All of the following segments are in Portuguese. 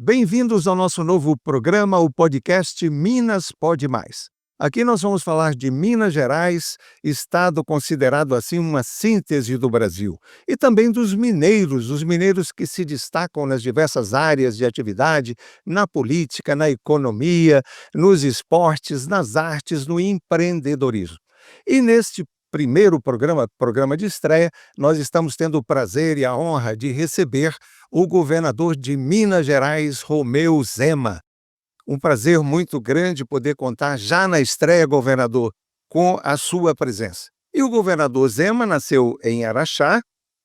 Bem-vindos ao nosso novo programa, o podcast Minas Pode Mais. Aqui nós vamos falar de Minas Gerais, estado considerado assim uma síntese do Brasil, e também dos mineiros, os mineiros que se destacam nas diversas áreas de atividade, na política, na economia, nos esportes, nas artes, no empreendedorismo. E neste primeiro programa de estreia, nós estamos tendo o prazer e a honra de receber o governador de Minas Gerais, Romeu Zema. Um prazer muito grande poder contar já na estreia, governador, com a sua presença. E o governador Zema nasceu em Araxá,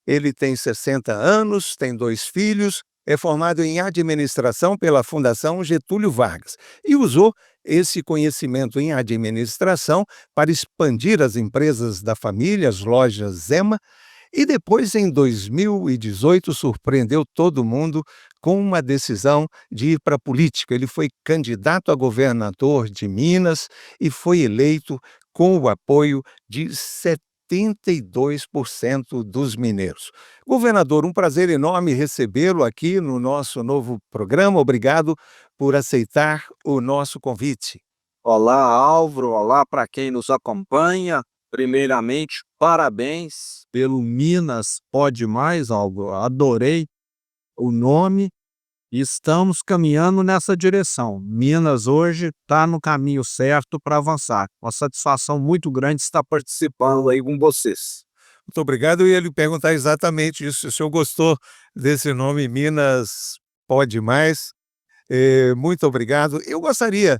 ele tem 60 anos, tem 2 filhos, é formado em administração pela Fundação Getúlio Vargas e usou esse conhecimento em administração para expandir as empresas da família, as lojas Zema, e depois, em 2018, surpreendeu todo mundo com uma decisão de ir para a política. Ele foi candidato a governador de Minas e foi eleito com o apoio de 72% dos mineiros. Governador, um prazer enorme recebê-lo aqui no nosso novo programa. Obrigado por aceitar o nosso convite. Olá, Álvaro. Olá para quem nos acompanha. Primeiramente, parabéns pelo Minas Pode Mais, Álvaro. Adorei o nome e estamos caminhando nessa direção. Minas hoje está no caminho certo para avançar. Uma satisfação muito grande estar participando aí com vocês. Muito obrigado. Eu ia lhe perguntar exatamente isso, se o senhor gostou desse nome Minas Pode Mais. Muito obrigado. Eu gostaria,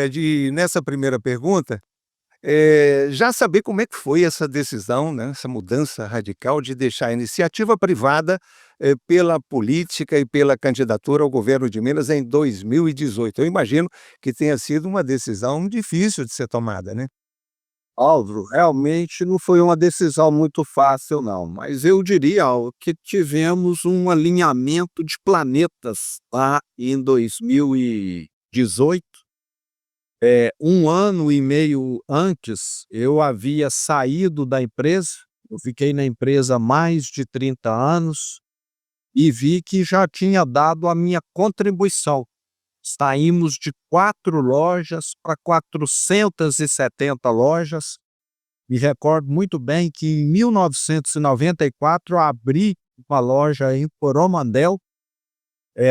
de, nessa primeira pergunta, já saber como é que foi essa decisão, né, essa mudança radical de deixar a iniciativa privada, pela política e pela candidatura ao governo de Minas em 2018. Eu imagino que tenha sido uma decisão difícil de ser tomada, né? Álvaro, realmente não foi uma decisão muito fácil, não, mas eu diria, Álvaro, que tivemos um alinhamento de planetas lá em 2018. Um ano e meio antes, eu havia saído da empresa, eu fiquei na empresa mais de 30 anos e vi que já tinha dado a minha contribuição. Saímos de 4 lojas para 470 lojas. Me recordo muito bem que em 1994 eu abri uma loja em Coromandel.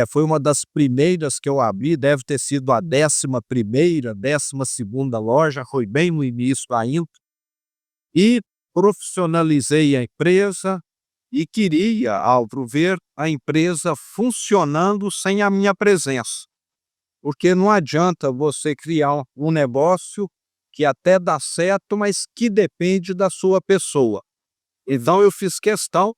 Foi uma das primeiras que eu abri, deve ter sido a 11ª, 12ª loja, foi bem no início ainda. E profissionalizei a empresa e queria, Álvaro, ver a empresa funcionando sem a minha presença. Porque não adianta você criar um negócio que até dá certo, mas que depende da sua pessoa. Então eu fiz questão,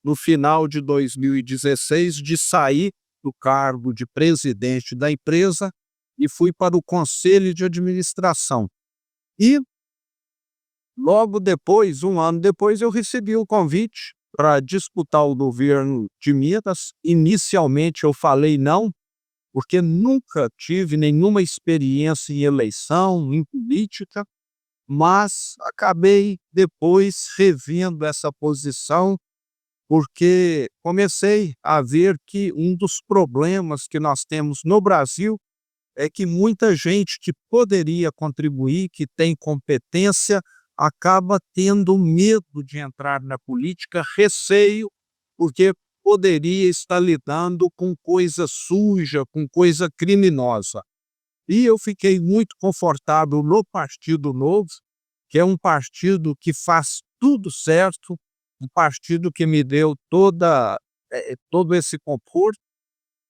no final de 2016, de sair do cargo de presidente da empresa e fui para o conselho de administração. E logo depois, um ano depois, eu recebi o convite para disputar o governo de Minas. Inicialmente eu falei não, porque nunca tive nenhuma experiência em eleição, em política, mas acabei depois revendo essa posição, porque comecei a ver que um dos problemas que nós temos no Brasil é que muita gente que poderia contribuir, que tem competência, acaba tendo medo de entrar na política, receio, porque poderia estar lidando com coisa suja, com coisa criminosa. E eu fiquei muito confortável no Partido Novo, que é um partido que faz tudo certo, um partido que me deu todo esse conforto,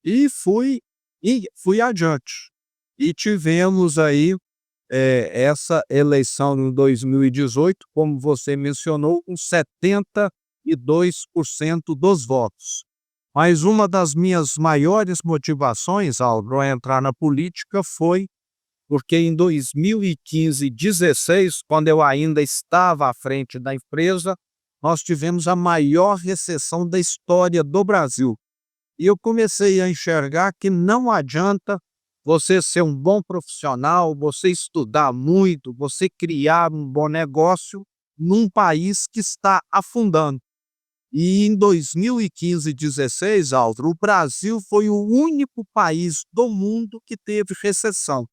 e fui adiante. E tivemos aí essa eleição em 2018, como você mencionou, com 72% dos votos. Mas uma das minhas maiores motivações, Álvaro, a entrar na política foi porque em 2015 e 2016, quando eu ainda estava à frente da empresa, nós tivemos a maior recessão da história do Brasil. E eu comecei a enxergar que não adianta você ser um bom profissional, você estudar muito, você criar um bom negócio num país que está afundando. E em 2015 e 16, Álvaro, o Brasil foi o único país do mundo que teve recessão.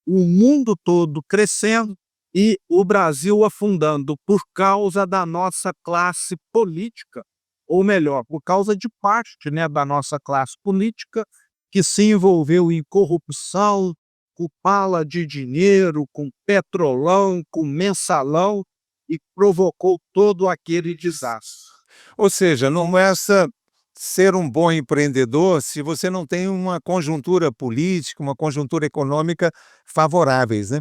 O mundo todo crescendo e o Brasil afundando por causa da nossa classe política, ou melhor, por causa de parte, né, da nossa classe política que se envolveu em corrupção, com bala de dinheiro, com petrolão, com mensalão e provocou todo aquele desastre. Ou seja, não é essa ser um bom empreendedor se você não tem uma conjuntura política, uma conjuntura econômica favoráveis, né?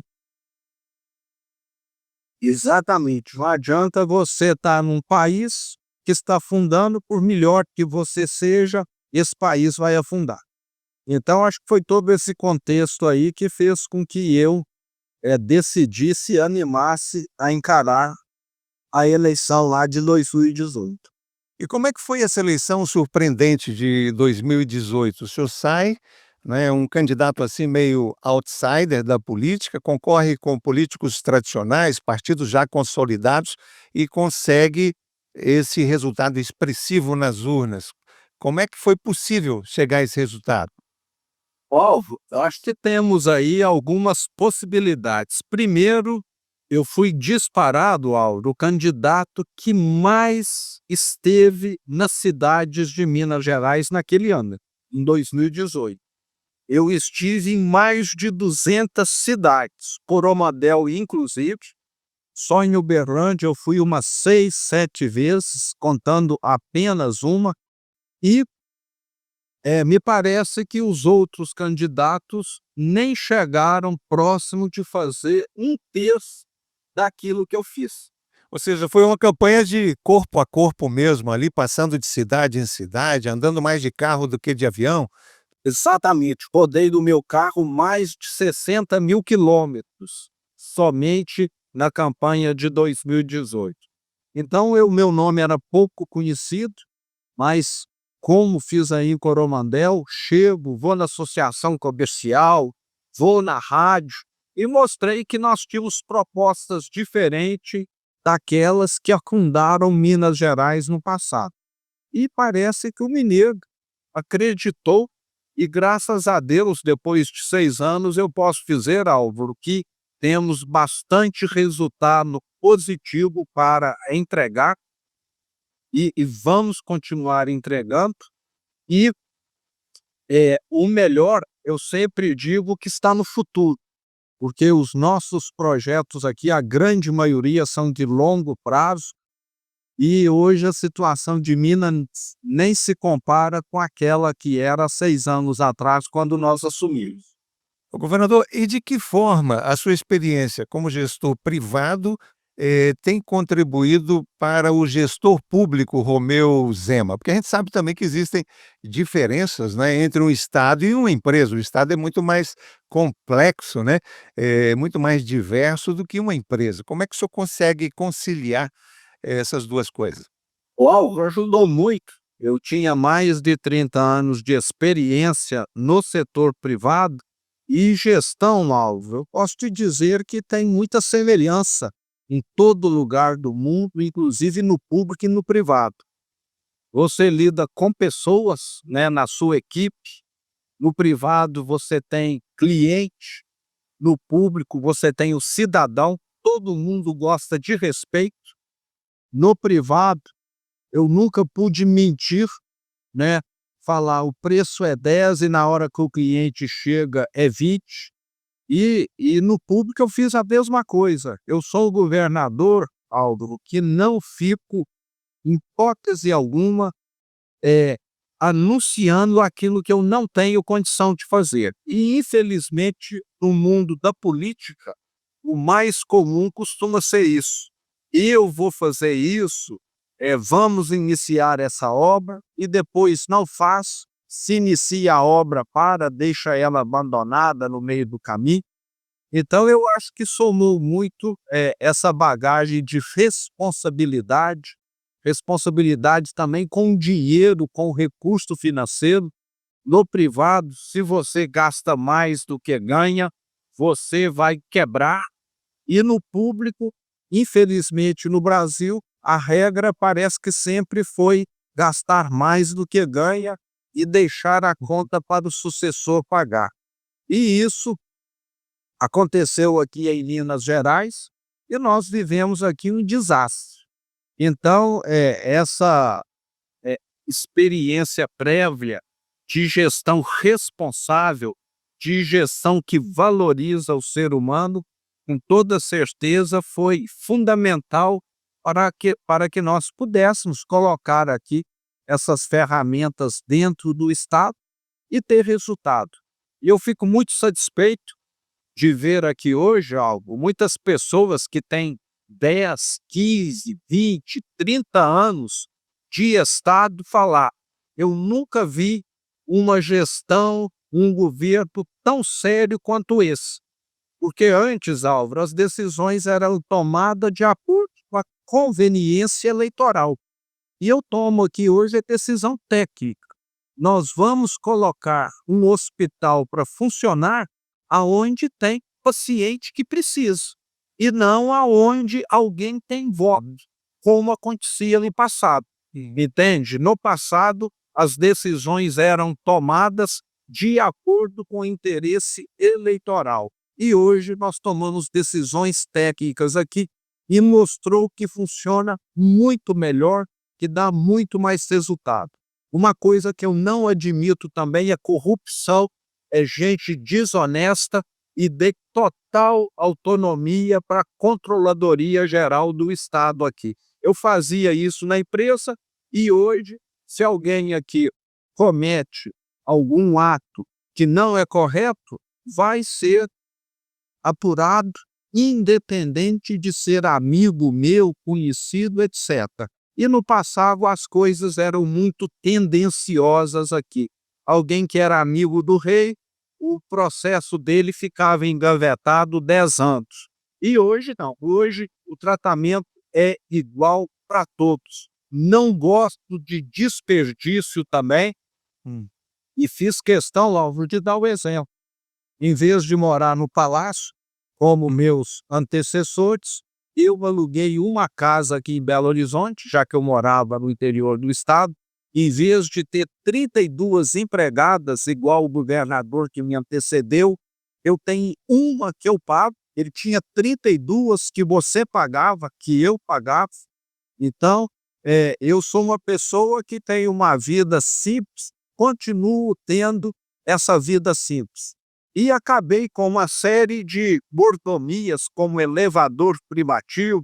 Exatamente. Não adianta você estar num país que está afundando, por melhor que você seja, esse país vai afundar. Então, acho que foi todo esse contexto aí que fez com que eu decidisse, animasse a encarar a eleição lá de 2018. E como é que foi essa eleição surpreendente de 2018? O senhor sai, né, um candidato assim meio outsider da política, concorre com políticos tradicionais, partidos já consolidados e consegue esse resultado expressivo nas urnas. Como é que foi possível chegar a esse resultado? Alvo, eu acho que temos aí algumas possibilidades. Primeiro, eu fui disparado, Aldo, o candidato que mais esteve nas cidades de Minas Gerais naquele ano, em 2018. Eu estive em mais de 200 cidades, Coromadel inclusive. Só em Uberlândia eu fui umas 6, 7 vezes, contando apenas uma, e me parece que os outros candidatos nem chegaram próximo de fazer um terço daquilo que eu fiz. Ou seja, foi uma campanha de corpo a corpo mesmo, ali passando de cidade em cidade, andando mais de carro do que de avião. Exatamente, rodei do meu carro mais de 60.000 quilômetros, somente na campanha de 2018. Então, meu nome era pouco conhecido, mas como fiz aí em Coromandel, chego, vou na associação comercial, vou na rádio e mostrei que nós tínhamos propostas diferentes daquelas que afundaram Minas Gerais no passado. E parece que o mineiro acreditou e, graças a Deus, depois de 6 anos, eu posso dizer, Álvaro, que temos bastante resultado positivo para entregar e vamos continuar entregando. E o melhor, eu sempre digo que está no futuro, porque os nossos projetos aqui, a grande maioria, são de longo prazo e hoje a situação de Minas nem se compara com aquela que era há 6 anos atrás, quando nós assumimos. Ô, governador, e de que forma a sua experiência como gestor privado tem contribuído para o gestor público Romeu Zema? Porque a gente sabe também que existem diferenças, né, entre um Estado e uma empresa. O Estado é muito mais complexo, né, muito mais diverso do que uma empresa. Como é que o senhor consegue conciliar essas duas coisas? Uau, ajudou muito. Eu tinha mais de 30 anos de experiência no setor privado e gestão, Alvo. Eu posso te dizer que tem muita semelhança em todo lugar do mundo, inclusive no público e no privado. Você lida com pessoas, né, na sua equipe. No privado você tem cliente, no público você tem o cidadão. Todo mundo gosta de respeito. No privado, eu nunca pude mentir, né, falar o preço é 10 e na hora que o cliente chega é 20. E no público eu fiz a mesma coisa. Eu sou o governador, Álvaro, que não fico, em hipótese alguma, anunciando aquilo que eu não tenho condição de fazer. E, infelizmente, no mundo da política, o mais comum costuma ser isso. Eu vou fazer isso, vamos iniciar essa obra, e depois não faz, se inicia a obra, deixa ela abandonada no meio do caminho. Então, eu acho que somou muito essa bagagem de responsabilidade, responsabilidade também com dinheiro, com recurso financeiro. No privado, se você gasta mais do que ganha, você vai quebrar. E no público, infelizmente no Brasil, a regra parece que sempre foi gastar mais do que ganha e deixar a conta para o sucessor pagar. E isso aconteceu aqui em Minas Gerais e nós vivemos aqui um desastre. Então, essa experiência prévia de gestão responsável, de gestão que valoriza o ser humano, com toda certeza foi fundamental para que nós pudéssemos colocar aqui essas ferramentas dentro do Estado e ter resultado. E eu fico muito satisfeito de ver aqui hoje algo, muitas pessoas que têm 10, 15, 20, 30 anos de Estado falar: eu nunca vi uma gestão, um governo tão sério quanto esse. Porque antes, Álvaro, as decisões eram tomadas de acordo com a conveniência eleitoral. E eu tomo aqui hoje a decisão técnica. Nós vamos colocar um hospital para funcionar aonde tem paciente que precisa, e não aonde alguém tem voto, como acontecia no passado. Entende? No passado, as decisões eram tomadas de acordo com o interesse eleitoral. E hoje nós tomamos decisões técnicas aqui e mostrou que funciona muito melhor, que dá muito mais resultado. Uma coisa que eu não admito também é corrupção, é gente desonesta e dê total autonomia para a Controladoria Geral do Estado aqui. Eu fazia isso na empresa e hoje, se alguém aqui comete algum ato que não é correto, vai ser apurado, independente de ser amigo meu, conhecido, etc. E no passado as coisas eram muito tendenciosas aqui. Alguém que era amigo do rei, o processo dele ficava engavetado 10 anos. E hoje não. Hoje o tratamento é igual para todos. Não gosto de desperdício também. E fiz questão, Álvaro, de dar o exemplo. Em vez de morar no palácio, como meus antecessores, eu aluguei uma casa aqui em Belo Horizonte, já que eu morava no interior do estado. Em vez de ter 32 empregadas, igual o governador que me antecedeu, eu tenho uma que eu pago. Ele tinha 32 que você pagava, que eu pagava. Então, eu sou uma pessoa que tem uma vida simples, continuo tendo essa vida simples. E acabei com uma série de mordomias, como elevador privativo.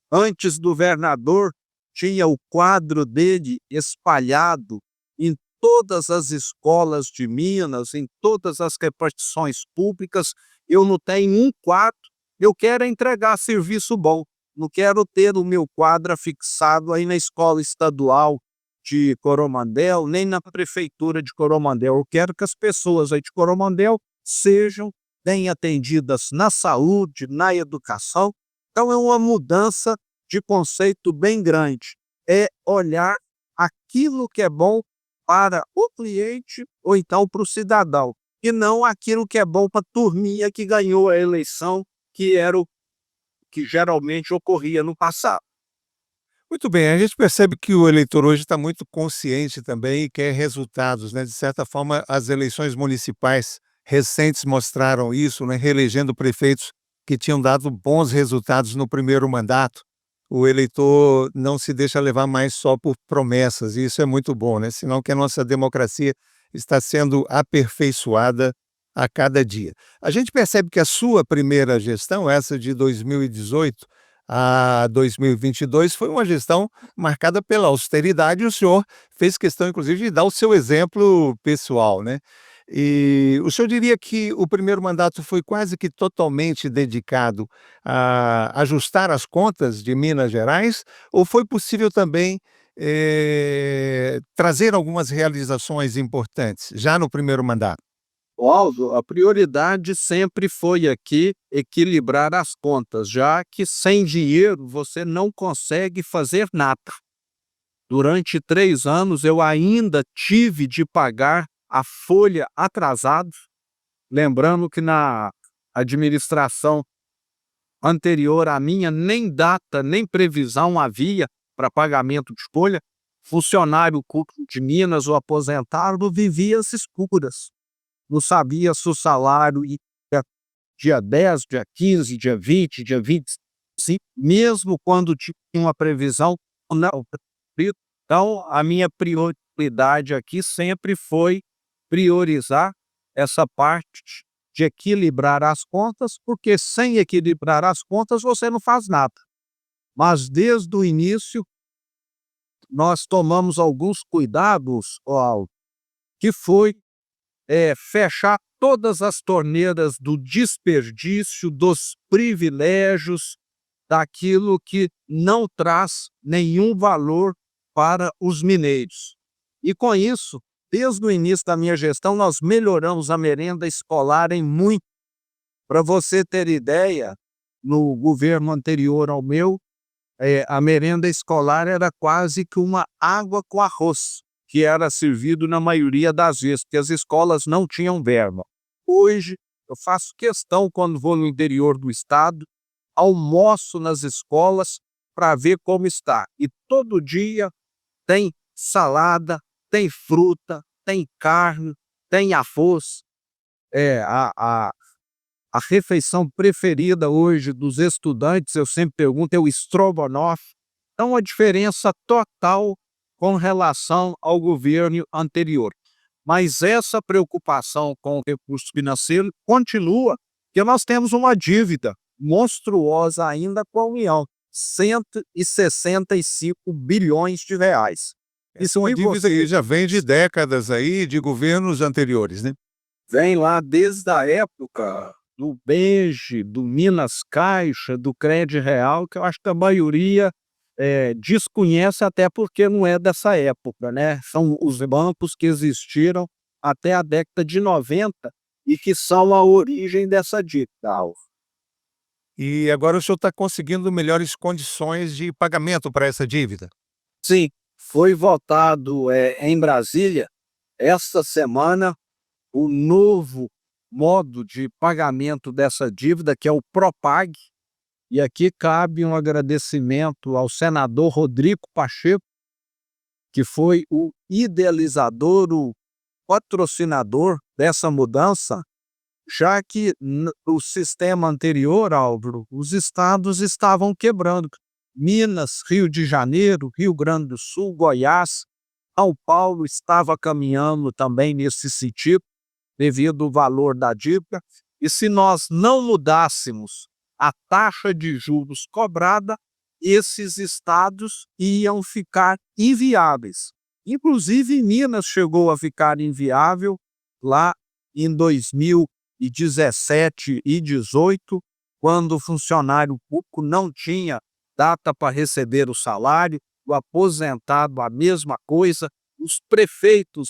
Antes do governador, tinha o quadro dele espalhado em todas as escolas de Minas, em todas as repartições públicas. Eu não tenho um quadro, eu quero entregar serviço bom. Não quero ter o meu quadro fixado aí na escola estadual de Coromandel, nem na prefeitura de Coromandel. Eu quero que as pessoas aí de Coromandel sejam bem atendidas na saúde, na educação. Então é uma mudança de conceito bem grande. É olhar aquilo que é bom para o cliente ou então para o cidadão, e não aquilo que é bom para a turminha que ganhou a eleição, que era o que geralmente ocorria no passado. Muito bem, a gente percebe que o eleitor hoje está muito consciente também e quer resultados, né? De certa forma, as eleições municipais recentes mostraram isso, né? Reelegendo prefeitos que tinham dado bons resultados no primeiro mandato. O eleitor não se deixa levar mais só por promessas, e isso é muito bom, né? Sinal que a nossa democracia está sendo aperfeiçoada a cada dia. A gente percebe que a sua primeira gestão, essa de 2018 a 2022, foi uma gestão marcada pela austeridade, e o senhor fez questão, inclusive, de dar o seu exemplo pessoal, né? E o senhor diria que o primeiro mandato foi quase que totalmente dedicado a ajustar as contas de Minas Gerais, ou foi possível também trazer algumas realizações importantes já no primeiro mandato? Aldo, a prioridade sempre foi aqui equilibrar as contas, já que sem dinheiro você não consegue fazer nada. Durante 3 anos eu ainda tive de pagar a folha atrasada, lembrando que na administração anterior à minha nem data, nem previsão havia para pagamento de folha, funcionário público de Minas ou aposentado vivia às escuras. Não sabia se o salário ia dia 10, dia 15, dia 20, dia 25, mesmo quando tinha uma previsão, não. Então, a minha prioridade aqui sempre foi priorizar essa parte de equilibrar as contas, porque sem equilibrar as contas você não faz nada. Mas desde o início nós tomamos alguns cuidados, Aldo, que foi fechar todas as torneiras do desperdício, dos privilégios, daquilo que não traz nenhum valor para os mineiros. E com isso, desde o início da minha gestão, nós melhoramos a merenda escolar em muito. Para você ter ideia, no governo anterior ao meu, a merenda escolar era quase que uma água com arroz, que era servido na maioria das vezes, porque as escolas não tinham verba. Hoje, eu faço questão, quando vou no interior do estado, almoço nas escolas para ver como está. E todo dia tem salada, tem fruta, tem carne, tem arroz. A refeição preferida hoje dos estudantes, eu sempre pergunto, é o estrogonofe. Então, a diferença total com relação ao governo anterior. Mas essa preocupação com o recurso financeiro continua, porque nós temos uma dívida monstruosa ainda com a União, 165 bilhões de reais. Essa é uma dívida que já vem de décadas aí, de governos anteriores, né? Vem lá desde a época do BEG, do Minas Caixa, do Crédito Real, que eu acho que a maioria desconhece, até porque não é dessa época, né? São os bancos que existiram até a década de 90 e que são a origem dessa dívida. E agora o senhor está conseguindo melhores condições de pagamento para essa dívida? Sim, foi votado em Brasília, esta semana, o novo modo de pagamento dessa dívida, que é o Propag. E aqui cabe um agradecimento ao senador Rodrigo Pacheco, que foi o idealizador, o patrocinador dessa mudança, já que o sistema anterior, Álvaro, os estados estavam quebrando. Minas, Rio de Janeiro, Rio Grande do Sul, Goiás, São Paulo estava caminhando também nesse sentido, devido ao valor da dívida. E se nós não mudássemos a taxa de juros cobrada, esses estados iam ficar inviáveis. Inclusive, Minas chegou a ficar inviável lá em 2017 e 2018, quando o funcionário público não tinha data para receber o salário, o aposentado a mesma coisa, os prefeitos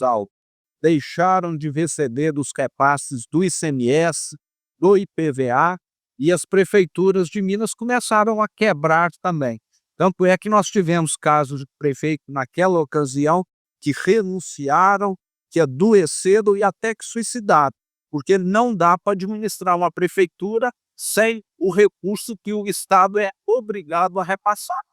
deixaram de receber os repasses do ICMS, do IPVA, e as prefeituras de Minas começaram a quebrar também. Tanto é que nós tivemos casos de prefeito naquela ocasião que renunciaram, que adoeceram e até que suicidaram, porque não dá para administrar uma prefeitura sem o recurso que o Estado é obrigado a repassar.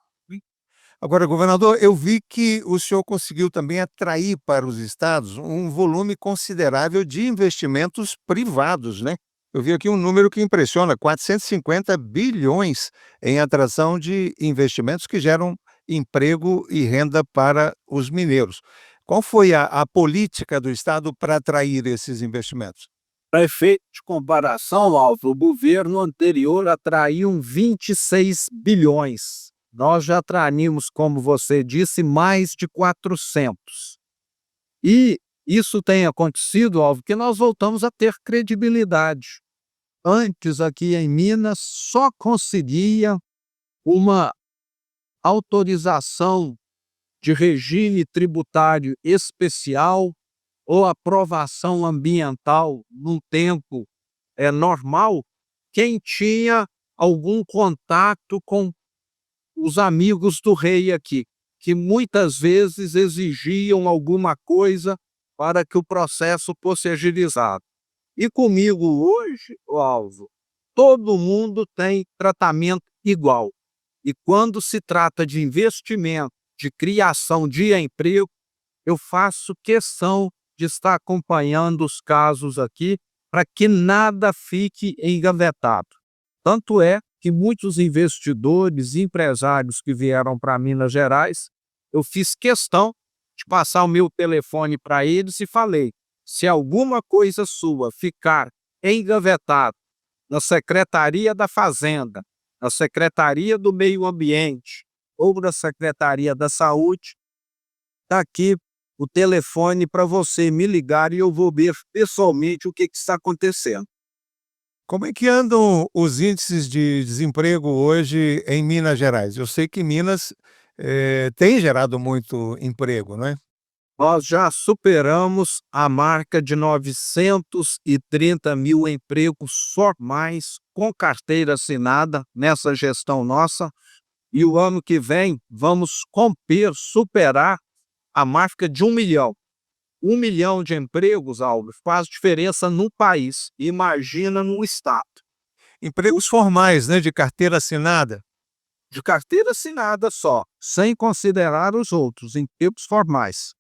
Agora, governador, eu vi que o senhor conseguiu também atrair para os estados um volume considerável de investimentos privados, né? Eu vi aqui um número que impressiona, 450 bilhões em atração de investimentos que geram emprego e renda para os mineiros. Qual foi a política do estado para atrair esses investimentos? Para efeito de comparação, Álvaro, o governo anterior atraiu 26 bilhões. Nós já atraímos, como você disse, mais de 400. E isso tem acontecido, Álvaro, que nós voltamos a ter credibilidade. Antes, aqui em Minas, só conseguia uma autorização de regime tributário especial ou aprovação ambiental num tempo normal, quem tinha algum contato com os amigos do rei aqui, que muitas vezes exigiam alguma coisa para que o processo fosse agilizado. E comigo hoje, Alvo, todo mundo tem tratamento igual. E quando se trata de investimento, de criação de emprego, eu faço questão de estar acompanhando os casos aqui para que nada fique engavetado. Tanto é que muitos investidores e empresários que vieram para Minas Gerais, eu fiz questão de passar o meu telefone para eles e falei: se alguma coisa sua ficar engavetado na Secretaria da Fazenda, na Secretaria do Meio Ambiente ou na Secretaria da Saúde, está aqui o telefone para você me ligar e eu vou ver pessoalmente o que está acontecendo. Como é que andam os índices de desemprego hoje em Minas Gerais? Eu sei que Minas, tem gerado muito emprego, não é? Nós já superamos a marca de 930 mil empregos formais com carteira assinada nessa gestão nossa, e o ano que vem vamos superar a marca de 1 milhão. 1 milhão de empregos, Álvaro, faz diferença no país. Imagina no estado. Empregos formais, né, de carteira assinada. De carteira assinada só, sem considerar os outros empregos formais.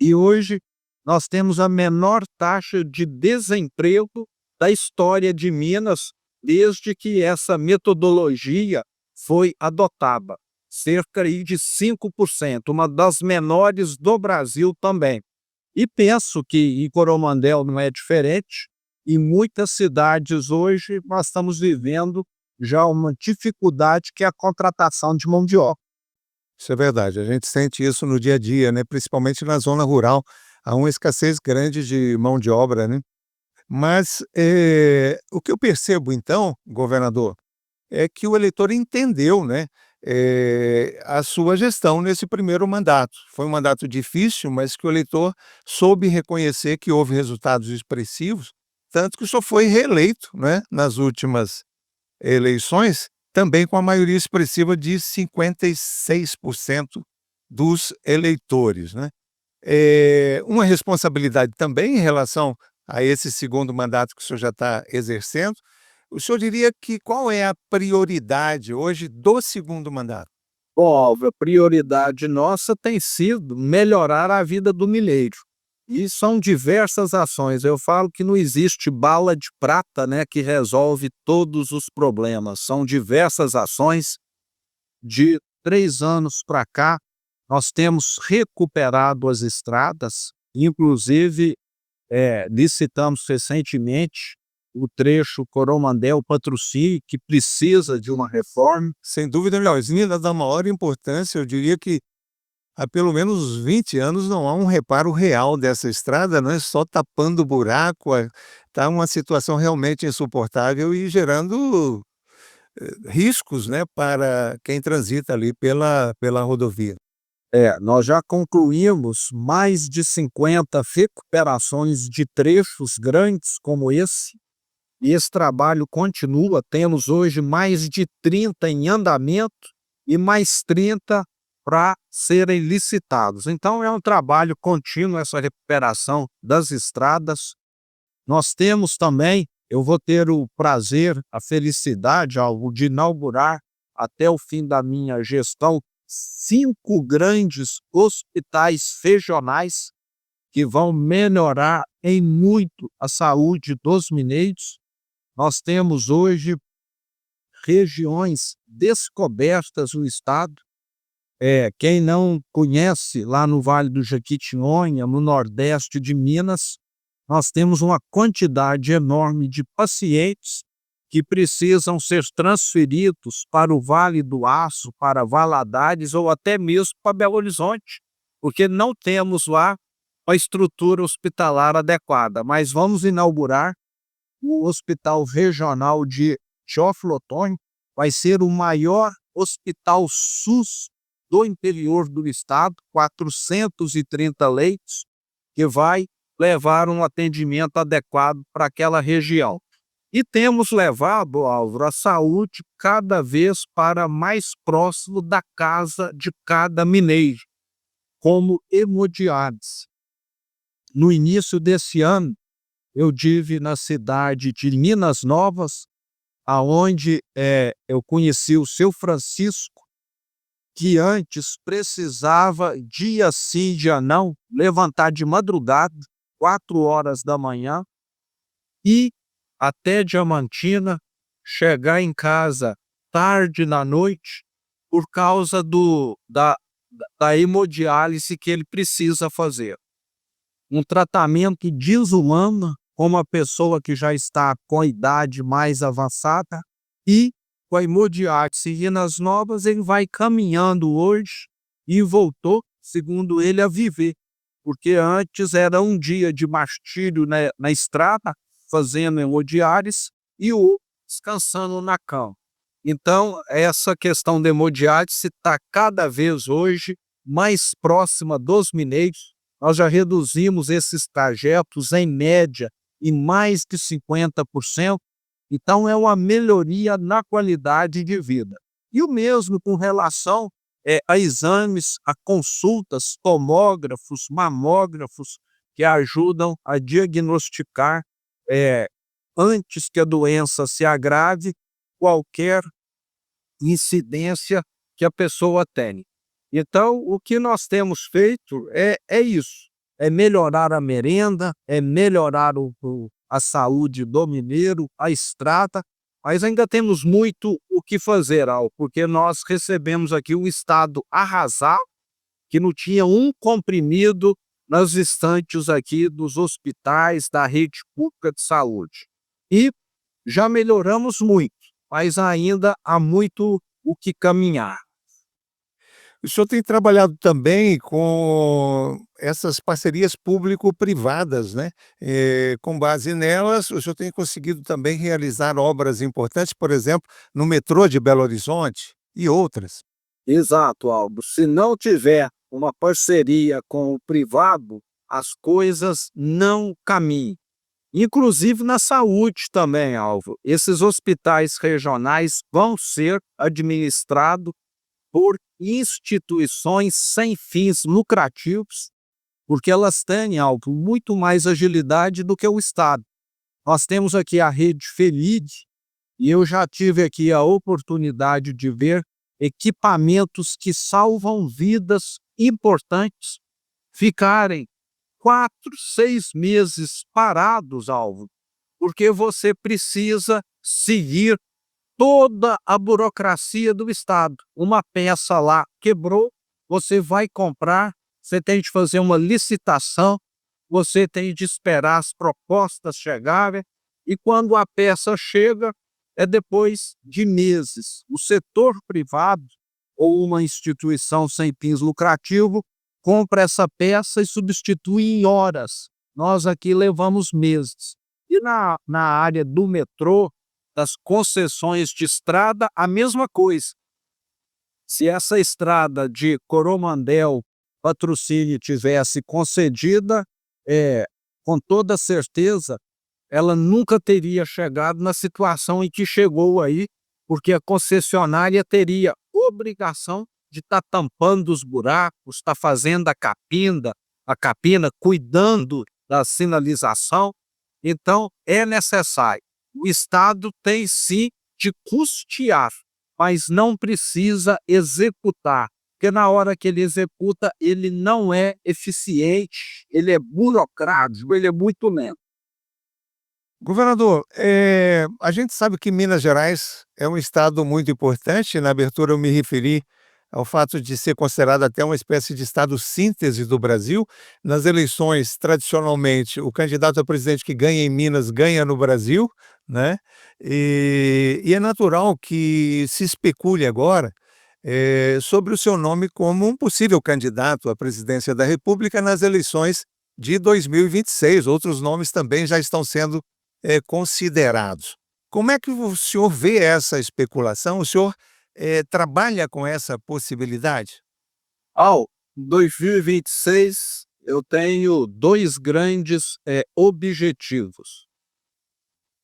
E hoje nós temos a menor taxa de desemprego da história de Minas desde que essa metodologia foi adotada. Cerca aí de 5%, uma das menores do Brasil também. E penso que em Coromandel não é diferente. Em muitas cidades hoje nós estamos vivendo já uma dificuldade que é a contratação de mão de obra. Isso é verdade, a gente sente isso no dia a dia, né, principalmente na zona rural, há uma escassez grande de mão de obra, né. Mas, o que eu percebo então, governador, é que o eleitor entendeu, né, a sua gestão nesse primeiro mandato. Foi um mandato difícil, mas que o eleitor soube reconhecer que houve resultados expressivos, tanto que o senhor foi reeleito, né, nas últimas eleições, também com a maioria expressiva de 56% dos eleitores, né. Uma responsabilidade também em relação a esse segundo mandato que o senhor já está exercendo, o senhor diria que qual é a prioridade hoje do segundo mandato? Óbvio, a prioridade nossa tem sido melhorar a vida do mineiro. E são diversas ações. Eu falo que não existe bala de prata, né, que resolve todos os problemas. São diversas ações. De 3 anos para cá, nós temos recuperado as estradas, inclusive licitamos recentemente o trecho Coromandel-Patrocínio, que precisa de uma reforma. Sem dúvida, melhorzinha da maior importância, eu diria que há pelo menos 20 anos não há um reparo real dessa estrada, não é só tapando buraco, tá uma situação realmente insuportável e gerando, riscos, né, para quem transita ali pela rodovia. Nós já concluímos mais de 50 recuperações de trechos grandes como esse, e esse trabalho continua. Temos hoje mais de 30 em andamento e mais 30 para serem licitados. Então é um trabalho contínuo essa recuperação das estradas. Nós temos também, eu vou ter o prazer, a felicidade, Alvo, de inaugurar até o fim da minha gestão 5 grandes hospitais regionais que vão melhorar em muito a saúde dos mineiros. Nós temos hoje regiões descobertas no estado. Quem não conhece, lá no Vale do Jequitinhonha, no nordeste de Minas, nós temos uma quantidade enorme de pacientes que precisam ser transferidos para o Vale do Aço, para Valadares ou até mesmo para Belo Horizonte, porque não temos lá a estrutura hospitalar adequada. Mas vamos inaugurar o Hospital Regional de Teófilo Otoni, vai ser o maior hospital SUS do interior do estado, 430 leitos, que vai levar um atendimento adequado para aquela região. E temos levado, Álvaro, a saúde cada vez para mais próximo da casa de cada mineiro, como hemodiálise. No início desse ano, eu estive na cidade de Minas Novas, aonde eu conheci o seu Francisco, que antes precisava, dia sim, dia não, levantar de madrugada, 4 horas da manhã, ir até Diamantina, chegar em casa tarde da noite, por causa da hemodiálise que ele precisa fazer. Um tratamento desumano com uma pessoa que já está com a idade mais avançada, e com a hemodiálise e nas novas ele vai caminhando hoje e voltou, segundo ele, a viver. Porque antes era um dia de martírio na estrada, fazendo hemodiálise, e o outro descansando na cama. Então, essa questão da hemodiálise está cada vez hoje mais próxima dos mineiros. Nós já reduzimos esses trajetos, em média, em mais de 50%. Então, é uma melhoria na qualidade de vida. E o mesmo com relação a exames, a consultas, tomógrafos, mamógrafos, que ajudam a diagnosticar, antes que a doença se agrave, qualquer incidência que a pessoa tenha. Então, o que nós temos feito é isso, é melhorar a merenda, é melhorar a saúde do mineiro, a estrada, mas ainda temos muito o que fazer, porque nós recebemos aqui um estado arrasado, que não tinha um comprimido nas estantes aqui dos hospitais da rede pública de saúde. E já melhoramos muito, mas ainda há muito o que caminhar. O senhor tem trabalhado também com essas parcerias público-privadas, né? Com base nelas, o senhor tem conseguido também realizar obras importantes, por exemplo, no metrô de Belo Horizonte e outras. Exato, Aldo. Se não tiver uma parceria com o privado, as coisas não caminham. Inclusive na saúde também, Alvo. Esses hospitais regionais vão ser administrados por instituições sem fins lucrativos, porque elas têm, Alvo, muito mais agilidade do que o Estado. Nós temos aqui a rede Felide, e eu já tive aqui a oportunidade de ver equipamentos que salvam vidas importantes ficarem 4, 6 meses parados, Alvo, porque você precisa seguir toda a burocracia do Estado. Uma peça lá quebrou, você vai comprar, você tem de fazer uma licitação, você tem de esperar as propostas chegarem, e quando a peça chega, é depois de meses. O setor privado ou uma instituição sem fins lucrativos compra essa peça e substitui em horas. Nós aqui levamos meses. E na área do metrô, das concessões de estrada, a mesma coisa. Se essa estrada de Coromandel Patrocínio tivesse concedida, com toda certeza, ela nunca teria chegado na situação em que chegou aí, porque a concessionária teria obrigação de estar tampando os buracos, estar fazendo a capina, cuidando da sinalização. Então, é necessário. O Estado tem sim de custear, mas não precisa executar, porque na hora que ele executa, ele não é eficiente, ele é burocrático, ele é muito lento. Governador, a gente sabe que Minas Gerais é um estado muito importante. Na abertura eu me referi ao fato de ser considerado até uma espécie de estado síntese do Brasil. Nas eleições, tradicionalmente, o candidato a presidente que ganha em Minas ganha no Brasil, né? E é natural que se especule agora sobre o seu nome como um possível candidato à presidência da República nas eleições de 2026. Outros nomes também já estão sendo considerados. Como é que o senhor vê essa especulação? O senhor trabalha com essa possibilidade? Ao 2026, eu tenho dois grandes objetivos.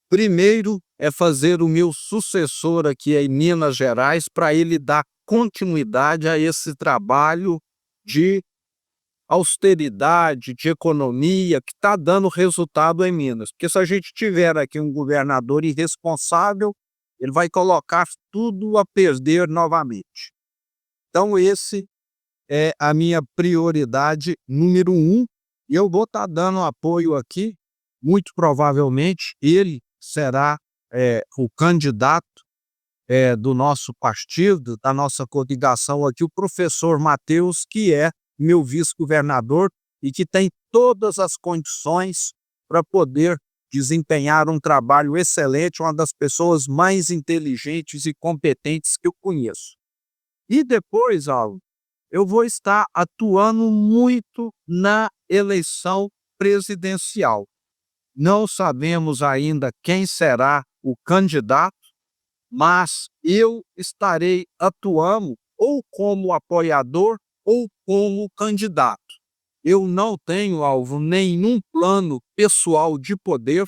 Primeiro é fazer o meu sucessor aqui em Minas Gerais, para ele dar continuidade a esse trabalho de austeridade, de economia, que está dando resultado em Minas. Porque se a gente tiver aqui um governador irresponsável, ele vai colocar tudo a perder novamente. Então esse é a minha prioridade número 1, e eu vou estar dando apoio aqui, muito provavelmente ele será, o candidato, do nosso partido, da nossa coligação aqui, o professor Matheus, que é meu vice-governador e que tem todas as condições para poder desempenhar um trabalho excelente, uma das pessoas mais inteligentes e competentes que eu conheço. E depois, Alvo, eu vou estar atuando muito na eleição presidencial. Não sabemos ainda quem será o candidato, mas eu estarei atuando ou como apoiador ou como candidato. Eu não tenho, Alvo, nenhum plano pessoal de poder.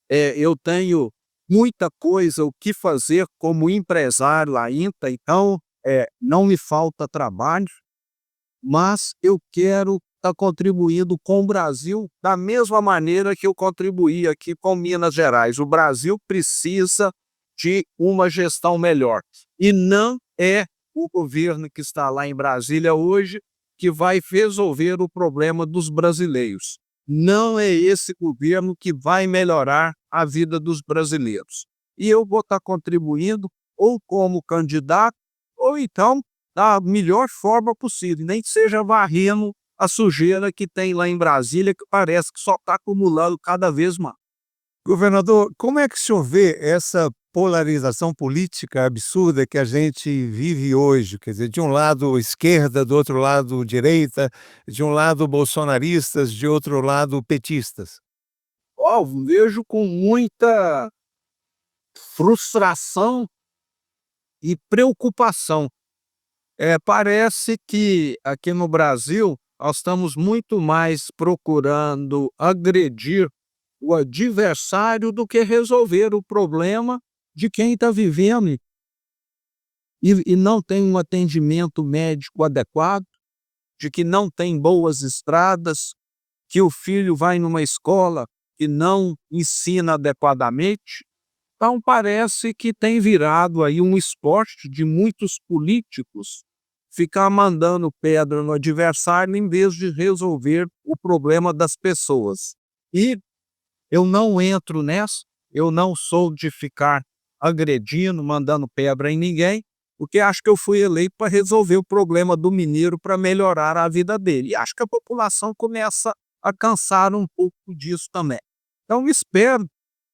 Eu tenho muita coisa o que fazer como empresário ainda, então não me falta trabalho, mas eu quero estar contribuindo com o Brasil da mesma maneira que eu contribuí aqui com Minas Gerais. O Brasil precisa de uma gestão melhor. E não é o governo que está lá em Brasília hoje que vai resolver o problema dos brasileiros. Não é esse governo que vai melhorar a vida dos brasileiros. E eu vou estar contribuindo ou como candidato, ou então da melhor forma possível, nem que seja varrendo a sujeira que tem lá em Brasília, que parece que só está acumulando cada vez mais. Governador, como é que o senhor vê essa polarização política absurda que a gente vive hoje? Quer dizer, de um lado esquerda, do outro lado direita, de um lado bolsonaristas, de outro lado petistas. Vejo com muita frustração e preocupação. Parece que aqui no Brasil nós estamos muito mais procurando agredir o adversário do que resolver o problema de quem está vivendo e não tem um atendimento médico adequado, de que não tem boas estradas, que o filho vai numa escola que não ensina adequadamente. Então parece que tem virado aí um esporte de muitos políticos ficar mandando pedra no adversário em vez de resolver o problema das pessoas. E eu não entro nessa, eu não sou de ficar agredindo, mandando pedra em ninguém, porque acho que eu fui eleito para resolver o problema do mineiro, para melhorar a vida dele. E acho que a população começa a cansar um pouco disso também. Então espero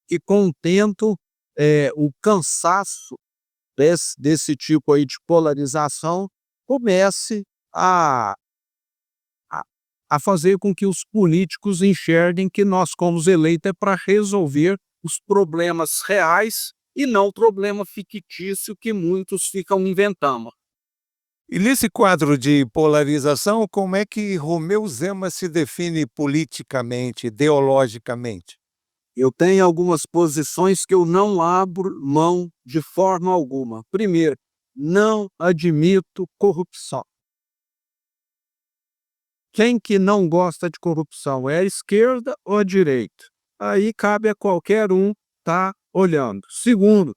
que com o tempo o cansaço desse tipo aí de polarização comece a fazer com que os políticos enxerguem que nós, como eleitos, é para resolver os problemas reais e não o problema fictício que muitos ficam inventando. E nesse quadro de polarização, como é que Romeu Zema se define politicamente, ideologicamente? Eu tenho algumas posições que eu não abro mão de forma alguma. Primeiro, não admito corrupção. Quem que não gosta de corrupção? É a esquerda ou a direita? Aí cabe a qualquer um estar olhando. Segundo,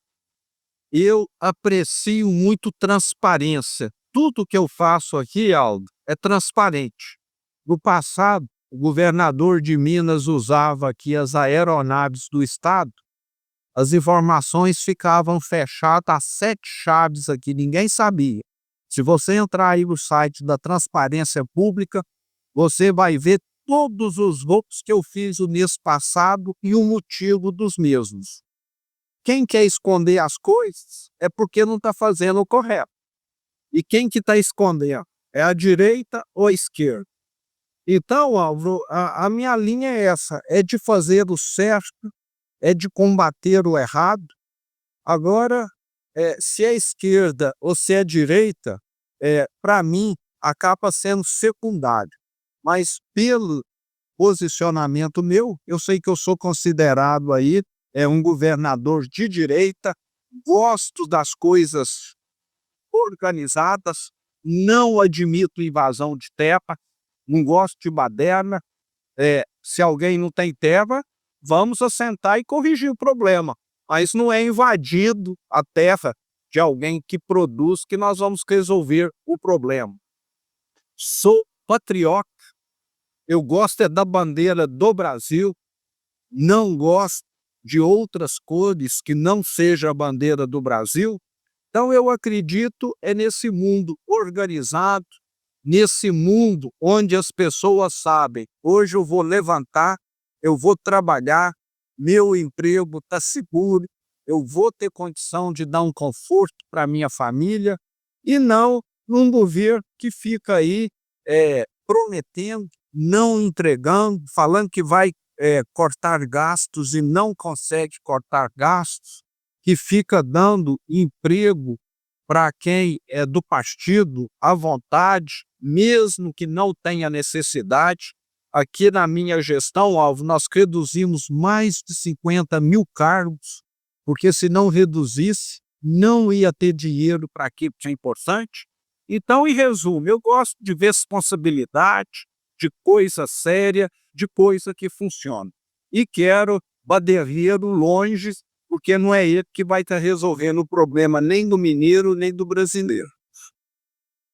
eu aprecio muito transparência. Tudo que eu faço aqui, Aldo, é transparente. No passado, o governador de Minas usava aqui as aeronaves do estado, as informações ficavam fechadas a 7 chaves aqui, ninguém sabia. Se você entrar aí no site da Transparência Pública, você vai ver todos os votos que eu fiz o mês passado e o motivo dos mesmos. Quem quer esconder as coisas é porque não está fazendo o correto. E quem que está escondendo? É a direita ou a esquerda? Então, Álvaro, a minha linha é essa, é de fazer o certo, é de combater o errado. Agora, se é esquerda ou se é direita, para mim, acaba sendo secundário. Mas pelo posicionamento meu, eu sei que eu sou considerado aí um governador de direita, gosto das coisas organizadas, não admito invasão de terra, não gosto de baderna. Se alguém não tem terra, vamos assentar e corrigir o problema. mas não é invadindo a terra de alguém que produz que nós vamos resolver o problema. Sou patriota, eu gosto é da bandeira do Brasil, não gosto de outras cores que não seja a bandeira do Brasil. Então eu acredito é nesse mundo organizado, nesse mundo onde as pessoas sabem, hoje eu vou levantar, eu vou trabalhar, meu emprego está seguro, eu vou ter condição de dar um conforto para minha família, e não num governo que fica aí prometendo, não entregando, falando que vai cortar gastos e não consegue cortar gastos, que fica dando emprego para quem é do partido à vontade, mesmo que não tenha necessidade. Aqui na minha gestão, Alvo, nós reduzimos mais de 50.000 cargos, porque se não reduzisse, não ia ter dinheiro para aquilo que é importante. Então, em resumo, eu gosto de ver responsabilidade, de coisa séria, de coisa que funciona. E quero Baderreiro longe, porque não é ele que vai estar resolvendo o problema nem do mineiro, nem do brasileiro.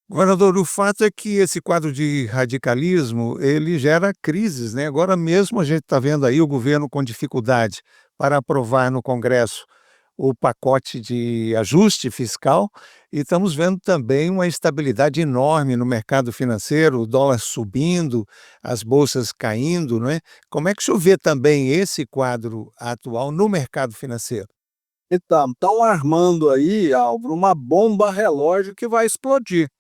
Governador, o fato é que esse quadro de radicalismo, ele gera crises, né? Agora mesmo a gente está vendo aí o governo com dificuldade para aprovar no Congresso o pacote de ajuste fiscal e estamos vendo também uma instabilidade enorme no mercado financeiro, o dólar subindo, as bolsas caindo, não é? Como é que o senhor vê também esse quadro atual no mercado financeiro? Então, estão armando aí, Álvaro, uma bomba relógio que vai explodir.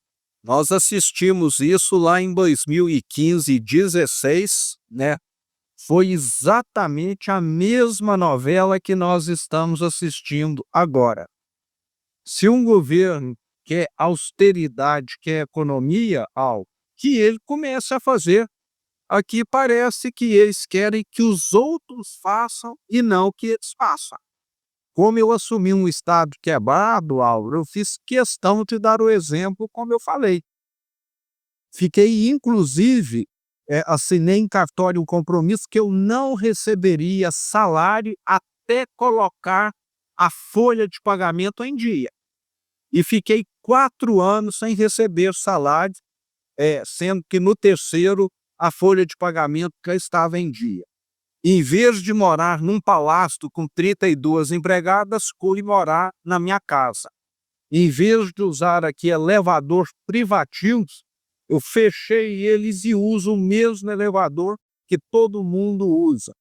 Nós assistimos isso lá em 2015 e 2016, né? Foi exatamente a mesma novela que nós estamos assistindo agora. Se um governo quer austeridade, quer economia, algo que ele comece a fazer. Aqui parece que eles querem que os outros façam e não que eles façam. Como eu assumi um estado quebrado, Álvaro, eu fiz questão de dar o exemplo como eu falei. Fiquei, inclusive, assinei em cartório um compromisso que eu não receberia salário até colocar a folha de pagamento em dia. E fiquei 4 anos sem receber salário, sendo que no terceiro a folha de pagamento já estava em dia. Em vez de morar num palácio com 32 empregadas, fui morar na minha casa. Em vez de usar aqui elevador privativos, eu fechei eles e uso o mesmo elevador que todo mundo usa.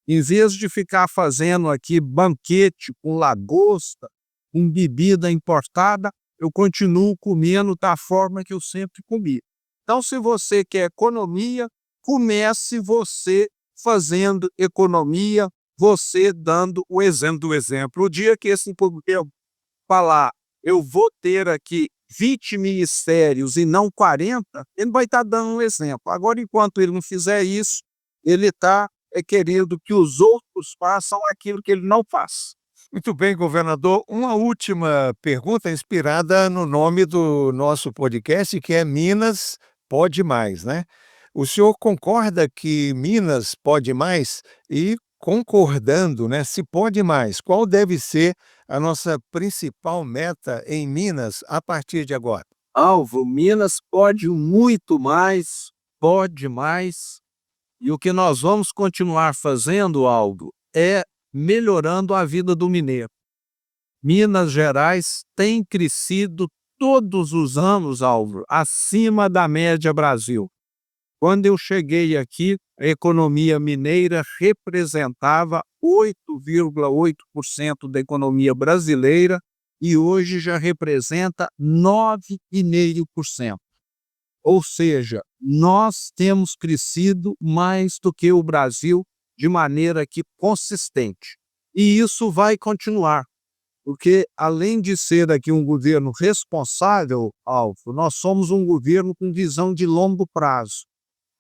Em vez de ficar fazendo aqui banquete com lagosta, com bebida importada, eu continuo comendo da forma que eu sempre comi. Então, se você quer economia, comece você fazendo economia, você dando o exemplo do exemplo. O dia que esse povo falar, eu vou ter aqui 20 ministérios e não 40, ele vai estar dando um exemplo. Agora, enquanto ele não fizer isso, ele está querendo que os outros façam aquilo que ele não faz. Muito bem, governador. Uma última pergunta inspirada no nome do nosso podcast, que é Minas Pode Mais, né? O senhor concorda que Minas pode mais? E concordando, né, se pode mais, qual deve ser a nossa principal meta em Minas a partir de agora? Alvo, Minas pode muito mais, pode mais. E o que nós vamos continuar fazendo, Aldo, é melhorando a vida do mineiro. Minas Gerais tem crescido todos os anos, Álvaro, acima da média Brasil. Quando eu cheguei aqui, a economia mineira representava 8,8% da economia brasileira e hoje já representa 9,5%. Ou seja, nós temos crescido mais do que o Brasil de maneira aqui consistente. E isso vai continuar, porque além de ser aqui um governo responsável, Alvo, nós somos um governo com visão de longo prazo.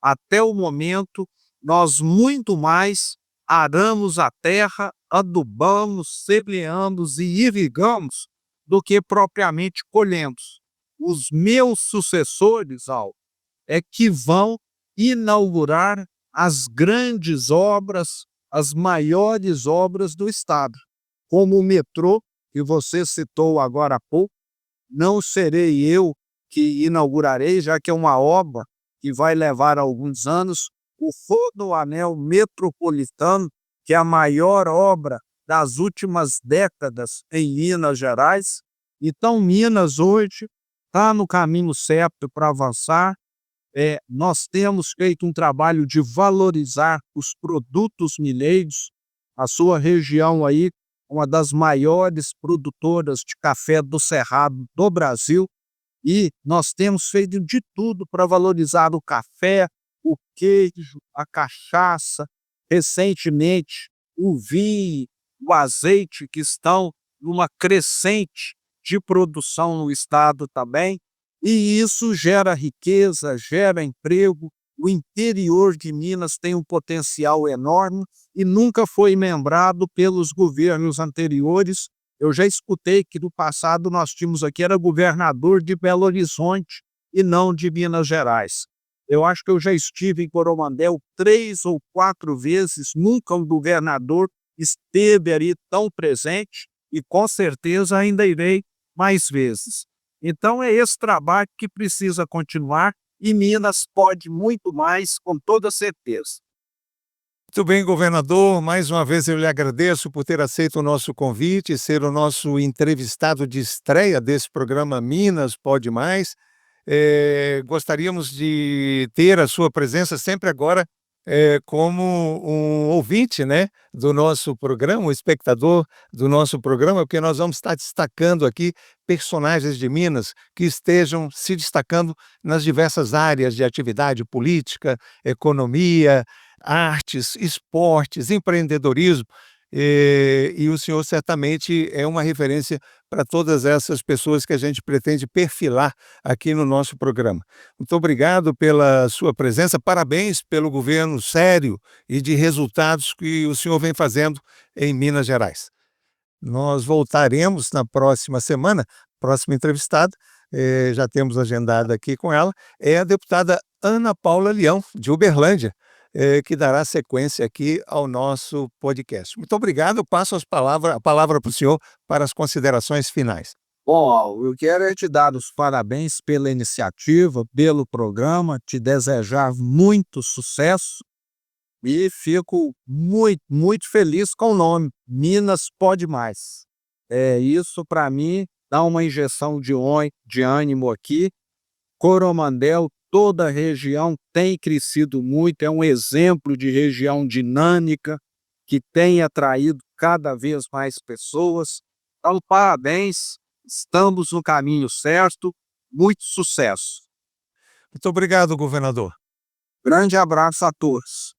Até o momento, nós muito mais aramos a terra, adubamos, semeamos e irrigamos do que propriamente colhemos. Os meus sucessores, Alvo, é que vão inaugurar as grandes obras, as maiores obras do Estado. como o metrô, que você citou agora há pouco. Não serei eu que inaugurarei, já que é uma obra que vai levar alguns anos, o Rodoanel Metropolitano, que é a maior obra das últimas décadas em Minas Gerais. Então, Minas hoje está no caminho certo para avançar. Nós temos feito um trabalho de valorizar os produtos mineiros. A sua região aí, uma das maiores produtoras de café do Cerrado do Brasil, e nós temos feito de tudo para valorizar o café, o queijo, a cachaça, recentemente o vinho, o azeite, que estão numa crescente de produção no estado também. E isso gera riqueza, gera emprego. O interior de Minas tem um potencial enorme e nunca foi lembrado pelos governos anteriores. Eu já escutei que no passado nós tínhamos aqui, era governador de Belo Horizonte e não de Minas Gerais. Eu acho que eu já estive em Coromandel 3 ou 4 vezes, nunca um governador esteve ali tão presente e com certeza ainda irei mais vezes. Então é esse trabalho que precisa continuar e Minas pode muito mais, com toda certeza. Muito bem, governador. Mais uma vez eu lhe agradeço por ter aceito o nosso convite e ser o nosso entrevistado de estreia desse programa Minas Pode Mais. Gostaríamos de ter a sua presença sempre agora como um ouvinte, né, do nosso programa, um espectador do nosso programa, porque nós vamos estar destacando aqui personagens de Minas que estejam se destacando nas diversas áreas de atividade política, economia, artes, esportes, empreendedorismo, e o senhor certamente é uma referência para todas essas pessoas que a gente pretende perfilar aqui no nosso programa. Muito obrigado pela sua presença, parabéns pelo governo sério e de resultados que o senhor vem fazendo em Minas Gerais. Nós voltaremos na próxima semana, próxima entrevistada, já temos agendado aqui com ela, é a deputada Ana Paula Leão, de Uberlândia, que dará sequência aqui ao nosso podcast. Muito obrigado, eu passo a palavra para o senhor para as considerações finais. Bom, eu quero te dar os parabéns pela iniciativa, pelo programa, te desejar muito sucesso e fico muito, muito feliz com o nome, Minas Pode Mais. Isso para mim dá uma injeção de ânimo aqui. Coromandel, toda a região tem crescido muito, é um exemplo de região dinâmica que tem atraído cada vez mais pessoas. Então, parabéns, estamos no caminho certo, muito sucesso. Muito obrigado, governador. Grande abraço a todos.